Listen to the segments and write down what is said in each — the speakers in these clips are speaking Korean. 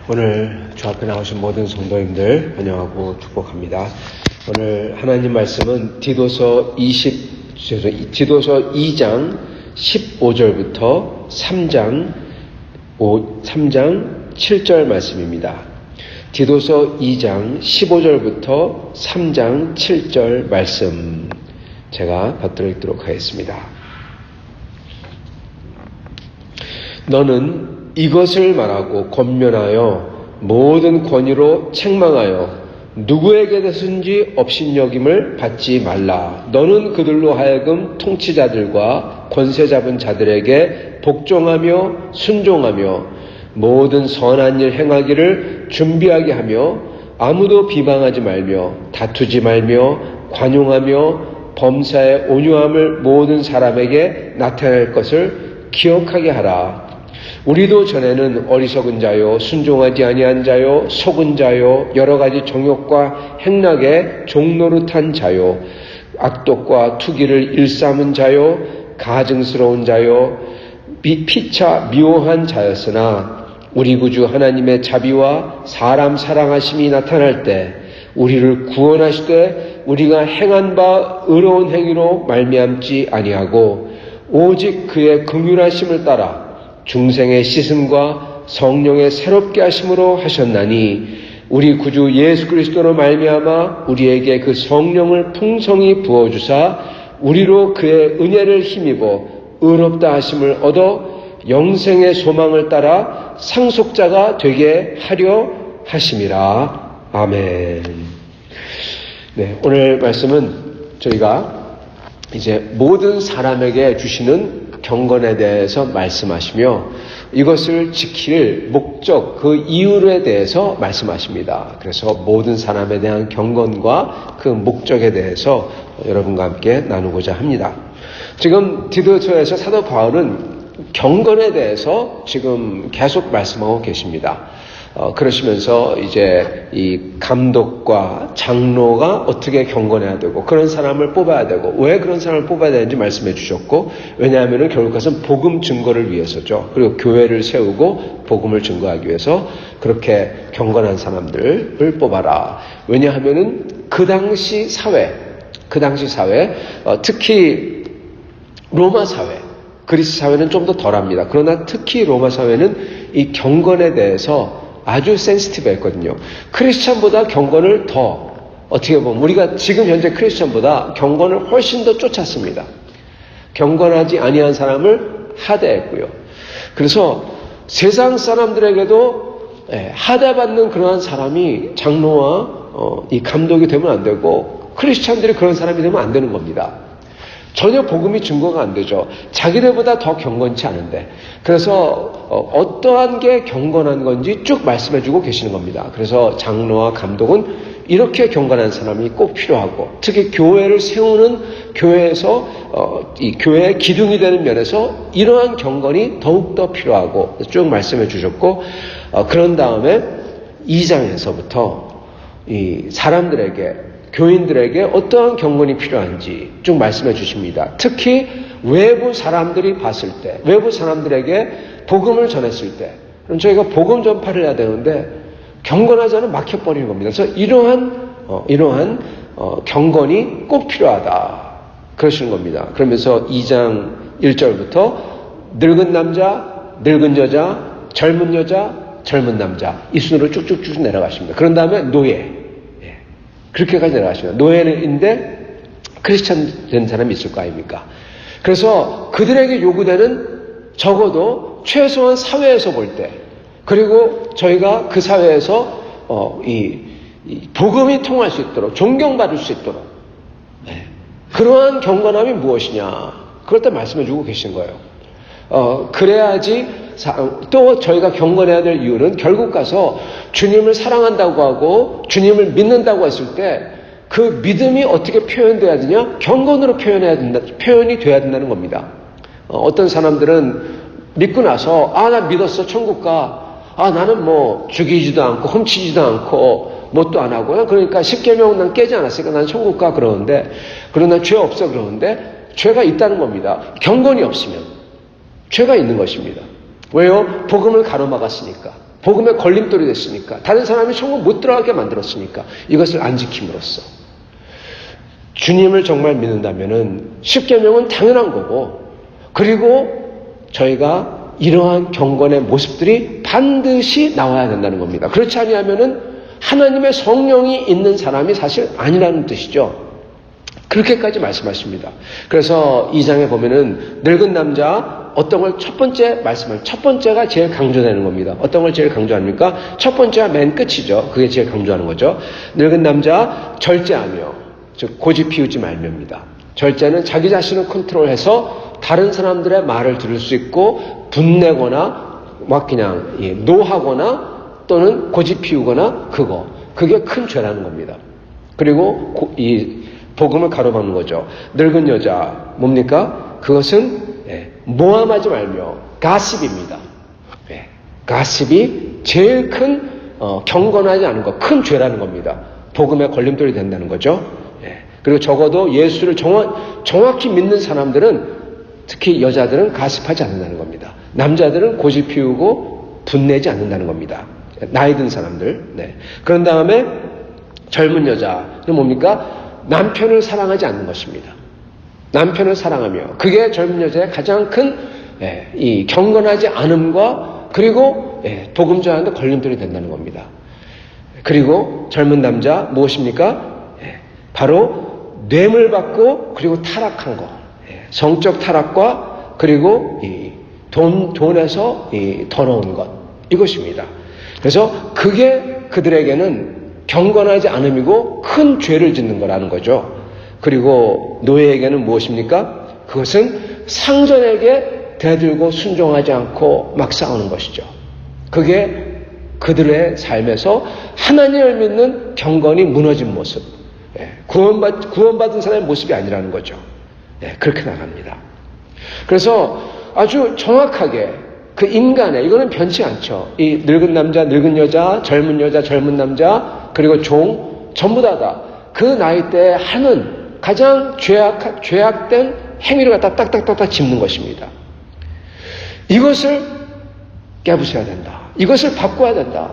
오늘 주 앞에 나오신 모든 성도님들 환영하고 축복합니다. 오늘 하나님 말씀은 디도서 2장 15절부터 3장 7절 말씀입니다. 디도서 2장 15절부터 3장 7절 말씀 제가 받들어있도록 하겠습니다. 너는 이것을 말하고 권면하여 모든 권위로 책망하여 누구에게든지 업신여김을 받지 말라. 너는 그들로 하여금 통치자들과 권세 잡은 자들에게 복종하며 순종하며 모든 선한 일 행하기를 준비하게 하며 아무도 비방하지 말며 다투지 말며 관용하며 범사의 온유함을 모든 사람에게 나타낼 것을 기억하게 하라. 우리도 전에는 어리석은 자요, 순종하지 아니한 자요, 속은 자요, 여러 가지 정욕과 행락에 종노릇한 자요, 악독과 투기를 일삼은 자요, 가증스러운 자요, 피차 미워한 자였으나 우리 구주 하나님의 자비와 사람 사랑하심이 나타날 때 우리를 구원하시되 우리가 행한 바 의로운 행위로 말미암지 아니하고 오직 그의 긍휼하심을 따라 중생의 씻음과 성령의 새롭게 하심으로 하셨나니 우리 구주 예수 그리스도로 말미암아 우리에게 그 성령을 풍성히 부어주사 우리로 그의 은혜를 힘입어 의롭다 하심을 얻어 영생의 소망을 따라 상속자가 되게 하려 하심이라. 아멘. 네, 오늘 말씀은 저희가 이제 모든 사람에게 주시는 경건에 대해서 말씀하시며 이것을 지킬 목적, 그 이유에 대해서 말씀하십니다. 그래서 모든 사람에 대한 경건과 그 목적에 대해서 여러분과 함께 나누고자 합니다. 지금 디도서에서 사도 바울은 경건에 대해서 지금 계속 말씀하고 계십니다. 그러시면서 이제 이 감독과 장로가 어떻게 경건해야 되고 그런 사람을 뽑아야 되고 왜 그런 사람을 뽑아야 되는지 말씀해 주셨고, 왜냐하면 결국 그것은 복음 증거를 위해서죠. 그리고 교회를 세우고 복음을 증거하기 위해서 그렇게 경건한 사람들을 뽑아라. 왜냐하면은 그 당시 사회, 특히 로마 사회, 그리스 사회는 좀 더 덜합니다. 그러나 특히 로마 사회는 이 경건에 대해서 아주 센시티브했거든요. 크리스찬보다 경건을 더, 어떻게 보면 우리가 지금 현재 크리스찬보다 경건을 훨씬 더 쫓았습니다. 경건하지 아니한 사람을 하대했고요. 그래서 세상 사람들에게도 하대받는 그러한 사람이 장로와 이 감독이 되면 안 되고 크리스찬들이 그런 사람이 되면 안 되는 겁니다. 전혀 복음이 증거가 안 되죠. 자기들보다 더 경건치 않은데. 그래서 어떠한 게 경건한 건지 쭉 말씀해주고 계시는 겁니다. 그래서 장로와 감독은 이렇게 경건한 사람이 꼭 필요하고, 특히 교회를 세우는 교회에서 이 교회의 기둥이 되는 면에서 이러한 경건이 더욱더 필요하고 쭉 말씀해 주셨고, 그런 다음에 2장에서부터 이 사람들에게, 교인들에게 어떠한 경건이 필요한지 쭉 말씀해 주십니다. 특히 외부 사람들이 봤을 때, 외부 사람들에게 복음을 전했을 때, 그럼 저희가 복음 전파를 해야 되는데 경건하지 않으면 막혀버리는 겁니다. 그래서 이러한 경건이 꼭 필요하다 그러시는 겁니다. 그러면서 2장 1절부터 늙은 남자, 늙은 여자, 젊은 여자, 젊은 남자 이 순으로 쭉쭉쭉 내려가십니다. 그런 다음에 노예, 그렇게까지 내려가십니다. 노예인데 크리스찬 된 사람이 있을 거 아닙니까? 그래서 그들에게 요구되는 적어도 최소한 사회에서 볼 때, 그리고 저희가 그 사회에서 이 복음이 통할 수 있도록, 존경받을 수 있도록 그러한 경건함이 무엇이냐, 그럴 때 말씀해 주고 계신 거예요. 그래야지. 또 저희가 경건해야 될 이유는 결국 가서 주님을 사랑한다고 하고 주님을 믿는다고 했을 때 그 믿음이 어떻게 표현돼야 되냐? 경건으로 표현이 돼야 된다는 겁니다. 어떤 사람들은 믿고 나서 나 믿었어, 천국 가. 나는 뭐 죽이지도 않고 훔치지도 않고 뭣도 안 하고, 그러니까 10계명 난 깨지 않았으니까 난 천국 가 그러는데, 그러나 죄 없어 그러는데 죄가 있다는 겁니다. 경건이 없으면 죄가 있는 것입니다. 왜요? 복음을 가로막았으니까. 복음의 걸림돌이 됐으니까. 다른 사람이 천국 못 들어가게 만들었으니까. 이것을 안 지킴으로써. 주님을 정말 믿는다면은 십계명은 당연한 거고, 그리고 저희가 이러한 경건의 모습들이 반드시 나와야 된다는 겁니다. 그렇지 아니하면은 하나님의 성령이 있는 사람이 사실 아니라는 뜻이죠. 그렇게까지 말씀하십니다. 그래서 2장에 보면은 늙은 남자 어떤 걸 첫 번째 말씀을, 첫 번째가 제일 강조되는 겁니다. 어떤 걸 제일 강조합니까? 첫 번째가 맨 끝이죠. 그게 제일 강조하는 거죠. 늙은 남자 절제하며, 즉 고집 피우지 말며입니다. 절제는 자기 자신을 컨트롤해서 다른 사람들의 말을 들을 수 있고 분내거나 막 그냥 노하거나 또는 고집 피우거나 그게 큰 죄라는 겁니다. 그리고 이 복음을 가로막는 거죠. 늙은 여자 뭡니까? 그것은 모함하지 말며 가십입니다. 가십이 제일 큰 경건하지 않은 것, 큰 죄라는 겁니다. 복음의 걸림돌이 된다는 거죠. 그리고 적어도 예수를 정확히 믿는 사람들은, 특히 여자들은 가십하지 않는다는 겁니다. 남자들은 고집 피우고 분내지 않는다는 겁니다. 나이 든 사람들. 그런 다음에 젊은 여자는 뭡니까? 남편을 사랑하지 않는 것입니다. 남편을 사랑하며, 그게 젊은 여자의 가장 큰 이 경건하지 않음과 그리고 복음 전하는데 걸림돌이 된다는 겁니다. 그리고 젊은 남자 무엇입니까? 바로 뇌물받고 그리고 타락한 거, 성적 타락과 그리고 이 돈에서 이 더러운 것, 이것입니다. 그래서 그게 그들에게는 경건하지 않음이고 큰 죄를 짓는 거라는 거죠. 그리고 노예에게는 무엇입니까? 그것은 상전에게 대들고 순종하지 않고 막 싸우는 것이죠. 그게 그들의 삶에서 하나님을 믿는 경건이 무너진 모습, 구원받은 사람의 모습이 아니라는 거죠. 그렇게 나갑니다. 그래서 아주 정확하게 그 인간의, 이거는 변치 않죠. 이 늙은 남자, 늙은 여자, 젊은 여자, 젊은 남자, 그리고 종, 전부 다 그 나이대에 하는 가장 죄악된 행위를 갖다 딱딱딱딱 짚는 것입니다. 이것을 깨부숴야 된다. 이것을 바꿔야 된다.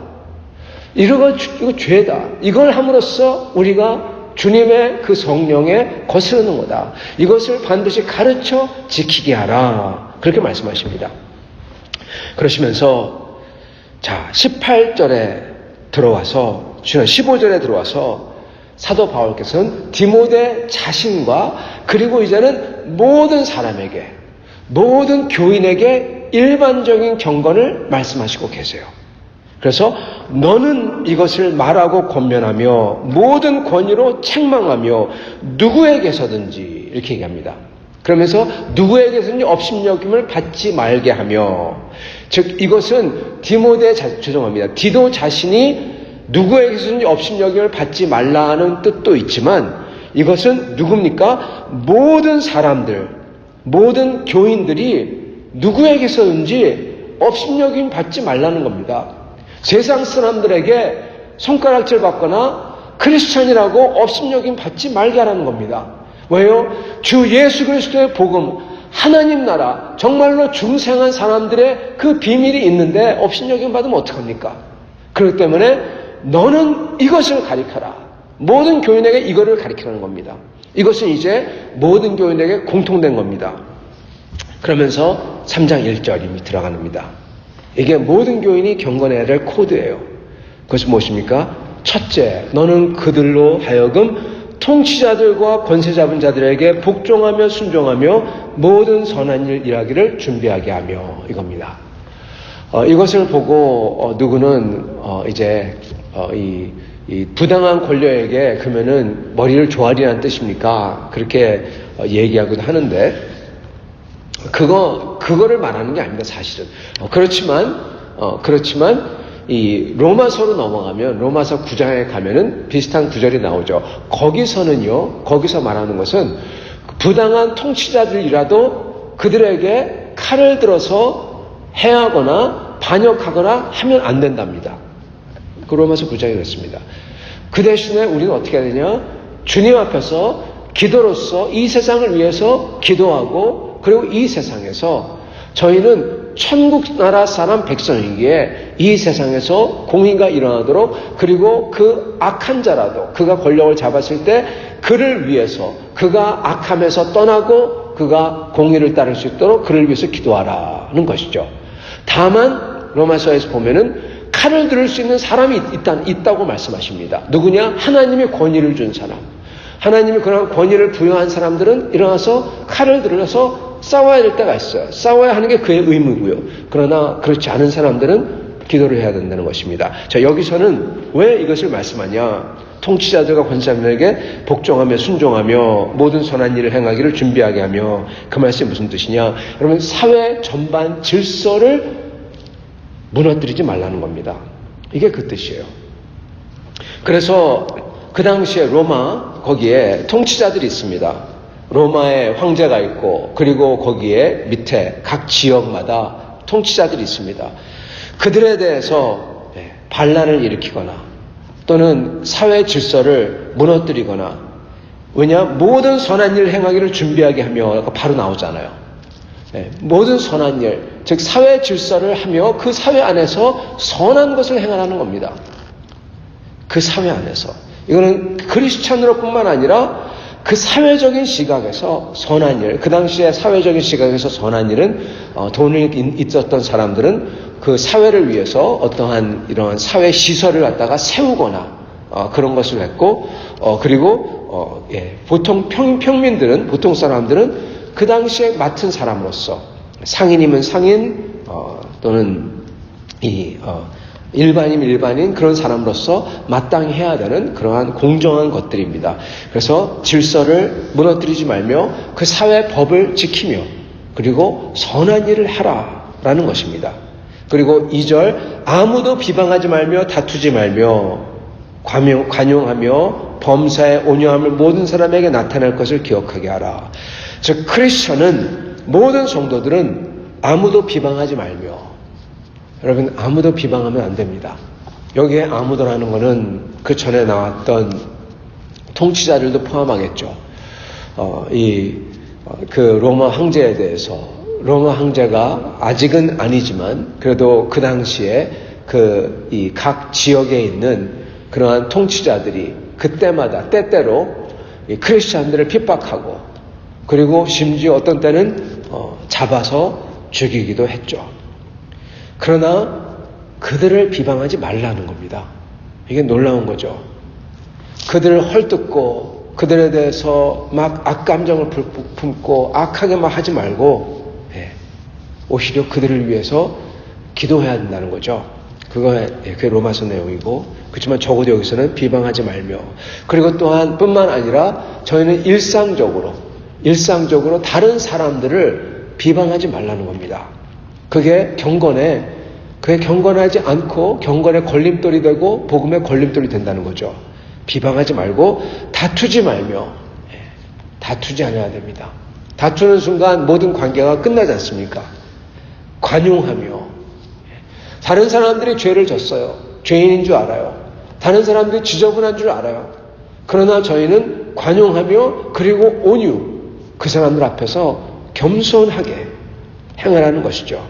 이거 죄다. 이걸 함으로써 우리가 주님의 그 성령에 거스르는 거다. 이것을 반드시 가르쳐 지키게 하라. 그렇게 말씀하십니다. 그러시면서 18절에 들어와서, 15절에 들어와서 사도 바울께서는 디모데 자신과 그리고 이제는 모든 사람에게, 모든 교인에게 일반적인 경건을 말씀하시고 계세요. 그래서 너는 이것을 말하고 권면하며 모든 권위로 책망하며 누구에게서든지, 이렇게 얘기합니다. 그러면서 누구에게서든지 업신여김을 받지 말게 하며, 즉 이것은 디도 자신이 누구에게서든지 업신여김을 받지 말라는 뜻도 있지만, 이것은 누굽니까? 모든 사람들, 모든 교인들이 누구에게서든지 업신여김 받지 말라는 겁니다. 세상 사람들에게 손가락질 받거나 크리스찬이라고 업신여김 받지 말게 하라는 겁니다. 왜요? 주 예수 그리스도의 복음, 하나님 나라, 정말로 중생한 사람들의 그 비밀이 있는데 업신여김 받으면 어떡합니까? 그렇기 때문에 너는 이것을 가르쳐라. 모든 교인에게 이거를 가르치라는 겁니다. 이것은 이제 모든 교인에게 공통된 겁니다. 그러면서 3장 1절이 들어갑니다. 이게 모든 교인이 경건해야 될 코드예요. 그것이 무엇입니까? 첫째, 너는 그들로 하여금 통치자들과 권세 잡은 자들에게 복종하며 순종하며 모든 선한 일 일하기를 준비하게 하며, 이겁니다. 이것을 보고 누구는 이제 이 부당한 권력에게 그러면은 머리를 조아리라는 뜻입니까? 그렇게 얘기하기도 하는데, 그거를 말하는 게 아닙니다, 사실은. 그렇지만 이 로마서로 넘어가면, 로마서 9장에 가면은 비슷한 구절이 나오죠. 거기서 말하는 것은 부당한 통치자들이라도 그들에게 칼을 들어서 해하거나 반역하거나 하면 안 된답니다. 그 로마서 9장이 그렇습니다. 그 대신에 우리는 어떻게 해야 되냐? 주님 앞에서 기도로서 이 세상을 위해서 기도하고, 그리고 이 세상에서 저희는 천국 나라 사람 백성이기에 이 세상에서 공의가 일어나도록, 그리고 그 악한 자라도 그가 권력을 잡았을 때 그를 위해서, 그가 악함에서 떠나고 그가 공의를 따를 수 있도록 그를 위해서 기도하라는 것이죠. 다만 로마서에서 보면은 칼을 들을 수 있는 사람이 있다고 말씀하십니다. 누구냐? 하나님이 권위를 준 사람. 하나님이 그런 권위를 부여한 사람들은 일어나서 칼을 들어서 싸워야 될 때가 있어요. 싸워야 하는 게 그의 의무고요. 그러나 그렇지 않은 사람들은 기도를 해야 된다는 것입니다. 자, 여기서는 왜 이것을 말씀하냐? 통치자들과 권사들에게 복종하며 순종하며 모든 선한 일을 행하기를 준비하게 하며, 그 말씀이 무슨 뜻이냐? 여러분, 사회 전반 질서를 무너뜨리지 말라는 겁니다. 이게 그 뜻이에요. 그래서 그 당시에 로마, 거기에 통치자들이 있습니다. 로마의 황제가 있고, 그리고 거기에 밑에 각 지역마다 통치자들이 있습니다. 그들에 대해서 반란을 일으키거나 또는 사회 질서를 무너뜨리거나, 왜냐? 모든 선한 일을 행하기를 준비하게 하며 바로 나오잖아요. 모든 선한 일, 즉 사회 질서를 하며 그 사회 안에서 선한 것을 행하라는 겁니다. 그 사회 안에서. 이거는 크리스찬으로 뿐만 아니라 그 사회적인 시각에서 선한 일, 그 당시에 사회적인 시각에서 선한 일은 돈이 있었던 사람들은 그 사회를 위해서 어떠한 이러한 사회 시설을 갖다가 세우거나 그런 것을 했고, 그리고 보통 평민들은, 보통 사람들은 그 당시에 맡은 사람으로서 상인이면 상인, 또는 일반이면 일반인, 그런 사람으로서 마땅히 해야 되는 그러한 공정한 것들입니다. 그래서 질서를 무너뜨리지 말며 그 사회 법을 지키며 그리고 선한 일을 하라라는 것입니다. 그리고 2절, 아무도 비방하지 말며 다투지 말며 관용하며 범사에 온유함을 모든 사람에게 나타낼 것을 기억하게 하라. 즉 크리스천은, 모든 성도들은 아무도 비방하지 말며, 여러분, 아무도 비방하면 안 됩니다. 여기에 아무도라는 것은 그 전에 나왔던 통치자들도 포함하겠죠. 그 로마 황제에 대해서, 로마 황제가 아직은 아니지만 그래도 그 당시에 이 각 지역에 있는 그러한 통치자들이 그때마다 때때로 이 크리스찬들을 핍박하고, 그리고 심지어 어떤 때는 잡아서 죽이기도 했죠. 그러나 그들을 비방하지 말라는 겁니다. 이게 놀라운 거죠. 그들을 헐뜯고 그들에 대해서 막 악감정을 품고 악하게 막 하지 말고, 오히려 그들을 위해서 기도해야 된다는 거죠. 그게 로마서 내용이고, 그렇지만 적어도 여기서는 비방하지 말며, 그리고 또한 뿐만 아니라 저희는 일상적으로 다른 사람들을 비방하지 말라는 겁니다. 그게 경건하지 않고 경건의 걸림돌이 되고 복음의 걸림돌이 된다는 거죠. 비방하지 말고 다투지 말며, 다투지 않아야 됩니다. 다투는 순간 모든 관계가 끝나지 않습니까? 관용하며, 다른 사람들이 죄를 졌어요. 죄인인 줄 알아요. 다른 사람들이 지저분한 줄 알아요. 그러나 저희는 관용하며 그리고 온유, 그 사람들 앞에서 겸손하게 행하라는 것이죠.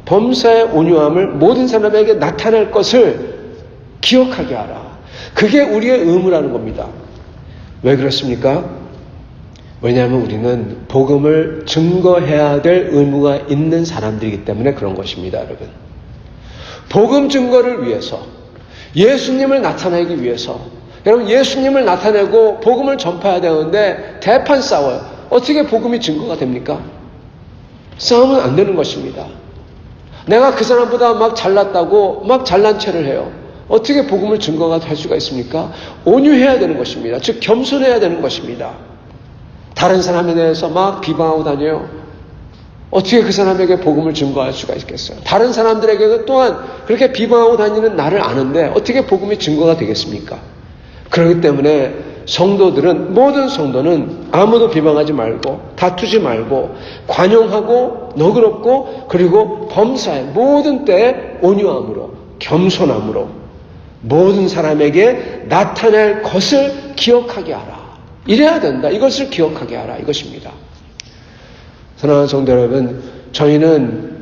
범사의 온유함을 모든 사람에게 나타낼 것을 기억하게 하라. 그게 우리의 의무라는 겁니다. 왜 그렇습니까? 왜냐하면 우리는 복음을 증거해야 될 의무가 있는 사람들이기 때문에 그런 것입니다, 여러분. 복음 증거를 위해서, 예수님을 나타내기 위해서, 여러분, 예수님을 나타내고 복음을 전파해야 되는데 대판 싸워요. 어떻게 복음이 증거가 됩니까? 싸우면 안 되는 것입니다. 내가 그 사람보다 막 잘났다고 막 잘난 체를 해요. 어떻게 복음을 증거가 될 수가 있습니까? 온유해야 되는 것입니다. 즉 겸손해야 되는 것입니다. 다른 사람에 대해서 막 비방하고 다녀요. 어떻게 그 사람에게 복음을 증거할 수가 있겠어요? 다른 사람들에게는 또한 그렇게 비방하고 다니는 나를 아는데 어떻게 복음이 증거가 되겠습니까? 그렇기 때문에 성도들은, 모든 성도는 아무도 비방하지 말고 다투지 말고 관용하고 너그럽고, 그리고 범사에 모든 때에 온유함으로 겸손함으로 모든 사람에게 나타낼 것을 기억하게 하라. 이래야 된다. 이것을 기억하게 하라. 이것입니다. 사랑하는 성도 여러분, 저희는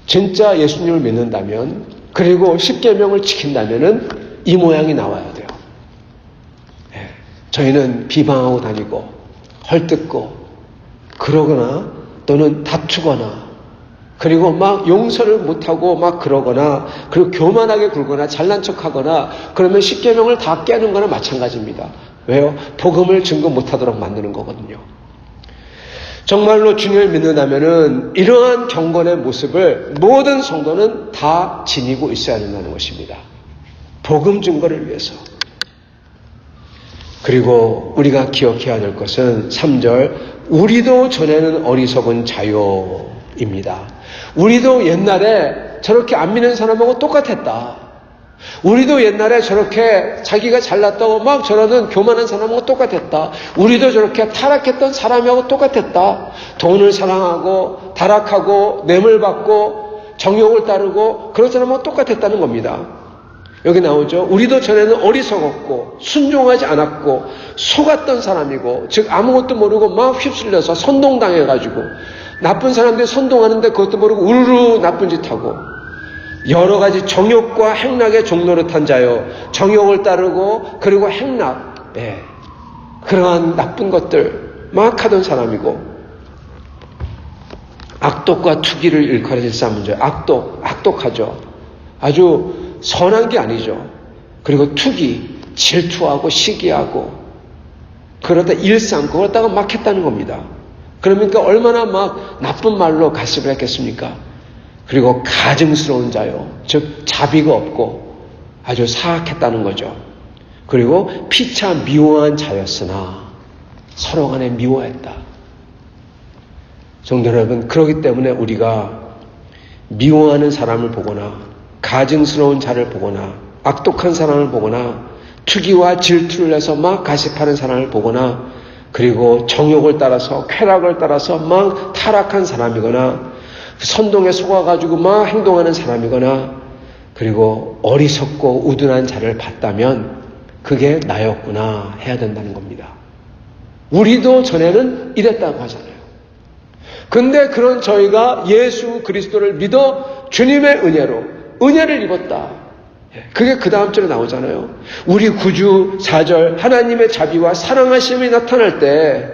진짜 예수님을 믿는다면, 그리고 십계명을 지킨다면은 이 모양이 나와야 돼요. 저희는 비방하고 다니고 헐뜯고 그러거나 또는 다투거나 그리고 막 용서를 못하고 막 그러거나 그리고 교만하게 굴거나 잘난 척하거나 그러면 십계명을 다 깨는 거나 마찬가지입니다. 왜요? 복음을 증거 못하도록 만드는 거거든요. 정말로 주님을 믿는다면은 이러한 경건의 모습을 모든 성도는 다 지니고 있어야 된다는 것입니다. 복음 증거를 위해서. 그리고 우리가 기억해야 될 것은 3절, 우리도 전에는 어리석은 자요입니다. 우리도 옛날에 저렇게 안 믿는 사람하고 똑같았다. 우리도 옛날에 저렇게 자기가 잘났다고 막 저러는 교만한 사람하고 똑같았다. 우리도 저렇게 타락했던 사람하고 똑같았다. 돈을 사랑하고 타락하고 뇌물 받고 정욕을 따르고 그런 사람하고 똑같았다는 겁니다. 여기 나오죠. 우리도 전에는 어리석었고 순종하지 않았고 속았던 사람이고, 즉 아무것도 모르고 막 휩쓸려서 선동당해가지고 나쁜 사람들이 선동하는데 그것도 모르고 우르르 나쁜 짓 하고 여러 가지 정욕과 행락의 종노릇한 자요. 정욕을 따르고 그리고 행락, 그러한 나쁜 것들 막 하던 사람이고, 악독과 투기를 일컬어진 싸움이죠. 악독하죠. 아주 선한 게 아니죠. 그리고 투기, 질투하고 시기하고 그러다 일삼 그러다가 막 했다는 겁니다. 그러니까 얼마나 막 나쁜 말로 가십을 했겠습니까? 그리고 가증스러운 자요. 즉 자비가 없고 아주 사악했다는 거죠. 그리고 피차 미워한 자였으나 서로 간에 미워했다. 성도 여러분, 그렇기 때문에 우리가 미워하는 사람을 보거나 가증스러운 자를 보거나 악독한 사람을 보거나 투기와 질투를 해서 막 가십하는 사람을 보거나 그리고 정욕을 따라서 쾌락을 따라서 막 타락한 사람이거나 선동에 속아가지고 막 행동하는 사람이거나 그리고 어리석고 우둔한 자를 봤다면 그게 나였구나 해야 된다는 겁니다. 우리도 전에는 이랬다고 하잖아요. 근데 그런 저희가 예수 그리스도를 믿어 주님의 은혜를 입었다. 그게 그 다음 절에 나오잖아요. 우리 구주 4절, 하나님의 자비와 사랑하심이 나타날 때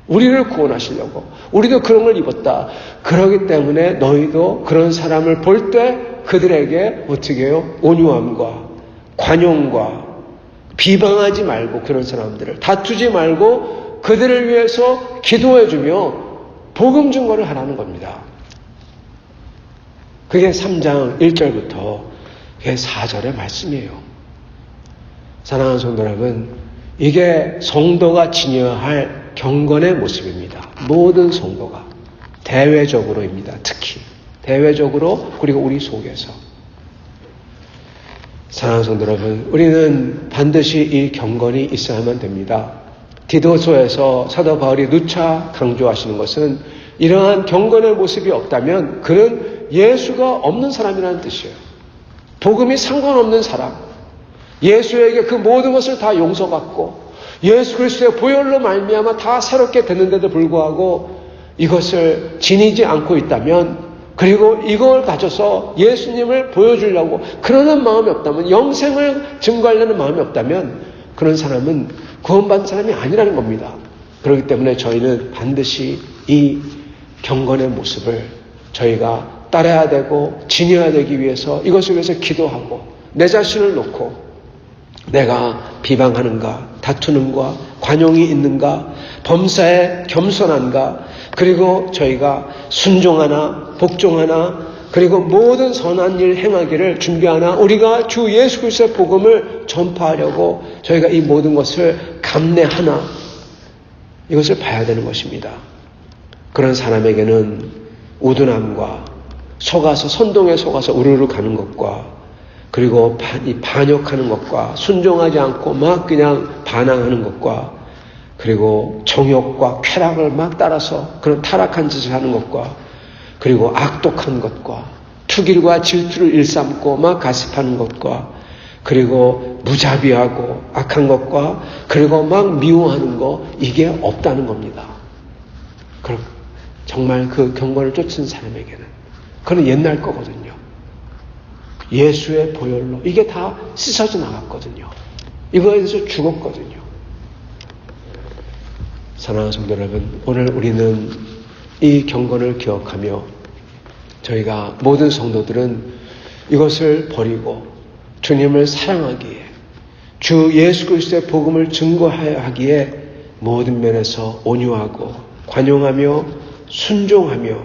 우리를 구원하시려고 우리도 그런 걸 입었다. 그렇기 때문에 너희도 그런 사람을 볼 때 그들에게 어떻게 해요? 온유함과 관용과 비방하지 말고 그런 사람들을 다투지 말고 그들을 위해서 기도해주며 복음 증거를 하라는 겁니다. 그게 3장 1절부터 그게 4절의 말씀이에요. 사랑하는 성도 여러분, 이게 성도가 지녀야 할 경건의 모습입니다. 모든 성도가 대외적으로입니다. 특히 대외적으로 그리고 우리 속에서. 사랑하는 성도 여러분, 우리는 반드시 이 경건이 있어야만 됩니다. 디도서에서 사도 바울이 누차 강조하시는 것은 이러한 경건의 모습이 없다면 그는 예수가 없는 사람이라는 뜻이에요. 복음이 상관없는 사람, 예수에게 그 모든 것을 다 용서받고 예수 그리스도의 보혈로 말미암아 다 새롭게 됐는데도 불구하고 이것을 지니지 않고 있다면, 그리고 이걸 가져서 예수님을 보여주려고 그러는 마음이 없다면, 영생을 증거하려는 마음이 없다면 그런 사람은 구원받은 사람이 아니라는 겁니다. 그렇기 때문에 저희는 반드시 이 경건의 모습을 저희가 따라야 되고 지녀야 되기 위해서 이것을 위해서 기도하고 내 자신을 놓고 내가 비방하는가, 다투는가, 관용이 있는가, 범사에 겸손한가, 그리고 저희가 순종하나 복종하나, 그리고 모든 선한 일 행하기를 준비하나, 우리가 주 예수 그리스도의 복음을 전파하려고 저희가 이 모든 것을 감내하나, 이것을 봐야 되는 것입니다. 그런 사람에게는 우둔함과 속아서 선동에 속아서 우르르 가는 것과 그리고 반역하는 것과 순종하지 않고 막 그냥 반항하는 것과 그리고 정욕과 쾌락을 막 따라서 그런 타락한 짓을 하는 것과 그리고 악독한 것과 투길과 질투를 일삼고 막 가십하는 것과 그리고 무자비하고 악한 것과 그리고 막 미워하는 것, 이게 없다는 겁니다. 그럼 정말 그 경건을 쫓은 사람에게는. 그건 옛날 거거든요. 예수의 보혈로 이게 다 씻어져 나갔거든요. 이거에서 죽었거든요. 사랑하는 성도 여러분, 오늘 우리는 이 경건을 기억하며 저희가 모든 성도들은 이것을 버리고 주님을 사랑하기에 주 예수 그리스도의 복음을 증거하기에 모든 면에서 온유하고 관용하며 순종하며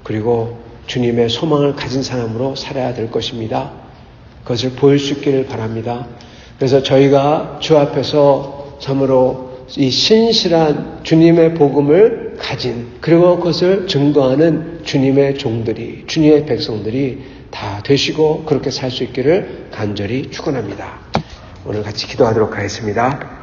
그리고 주님의 소망을 가진 사람으로 살아야 될 것입니다. 그것을 보일 수 있기를 바랍니다. 그래서 저희가 주 앞에서 참으로 이 신실한 주님의 복음을 가진 그리고 그것을 증거하는 주님의 종들이 주님의 백성들이 다 되시고 그렇게 살 수 있기를 간절히 축원합니다. 오늘 같이 기도하도록 하겠습니다.